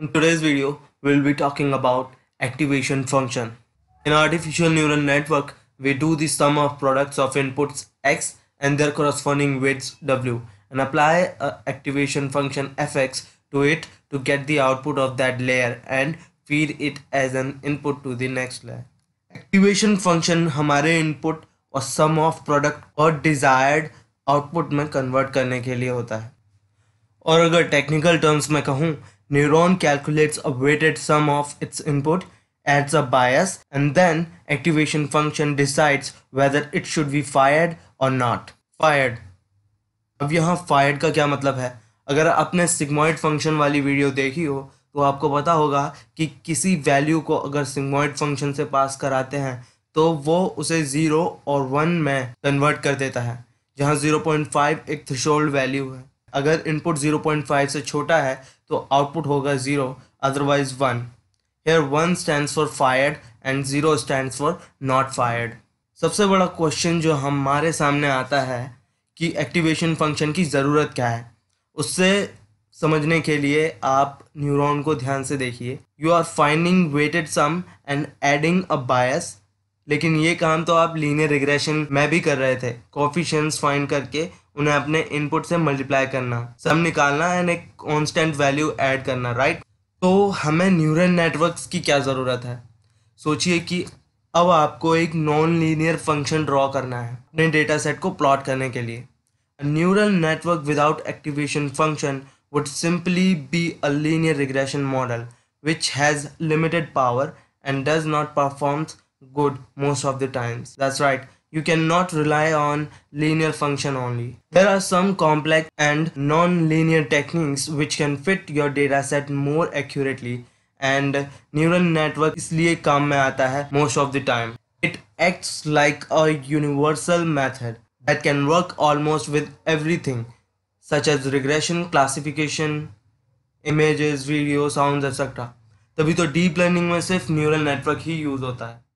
In today's video, we'll be talking about activation function. In artificial neural network, we do the sum of products of inputs x and their corresponding weights w and apply a activation function fx to it to get the output of that layer and feed it as an input to the next layer. Activation function हमारे input और सम of product और desired output में convert करने के लिए होता है और अगर टेक्निकल टर्म्स में कहूँ neuron calculates a weighted sum of its input adds a bias and then activation function decides whether it should be fired or not. Fired. अब यहाँ fired का क्या मतलब है? अगर आपने sigmoid फंक्शन वाली वीडियो देखी हो तो आपको पता होगा कि किसी वैल्यू को अगर sigmoid फंक्शन से पास कराते हैं तो वो उसे 0 और 1 में कन्वर्ट कर देता है, जहाँ 0.5 एक थ्रेशोल्ड वैल्यू है. अगर इनपुट 0.5 से छोटा है तो आउटपुट होगा 0, otherwise 1. Here 1 stands for fired and 0 stands for not fired. सबसे बड़ा क्वेश्चन जो हमारे सामने आता है कि एक्टिवेशन फंक्शन की ज़रूरत क्या है, उससे समझने के लिए आप न्यूरॉन को ध्यान से देखिए. You are finding weighted sum and adding a bias. लेकिन ये काम तो आप लीनियर रिग्रेशन में भी कर रहे थे, कोफिशिएंट्स फाइंड करके उन्हें अपने इनपुट से मल्टीप्लाई करना, सम निकालना एंड एक कांस्टेंट वैल्यू ऐड करना, राइट. तो हमें न्यूरल नेटवर्क्स की क्या ज़रूरत है. सोचिए कि अब आपको एक नॉन लीनियर फंक्शन ड्रॉ करना है अपने डेटा सेट को प्लॉट करने के लिए. Neural network without activation function would simply be a linear regression model which has limited power and does not perform good most of the times. That's right. You cannot rely on linear function only. There are some complex and non-linear techniques which can fit your data set more accurately and neural network इसलिए काम में आता है most of the time. It acts like a universal method that can work almost with everything such as regression, classification, images, video, sounds etc. तभी तो deep learning में सिर्फ neural network ही use होता है.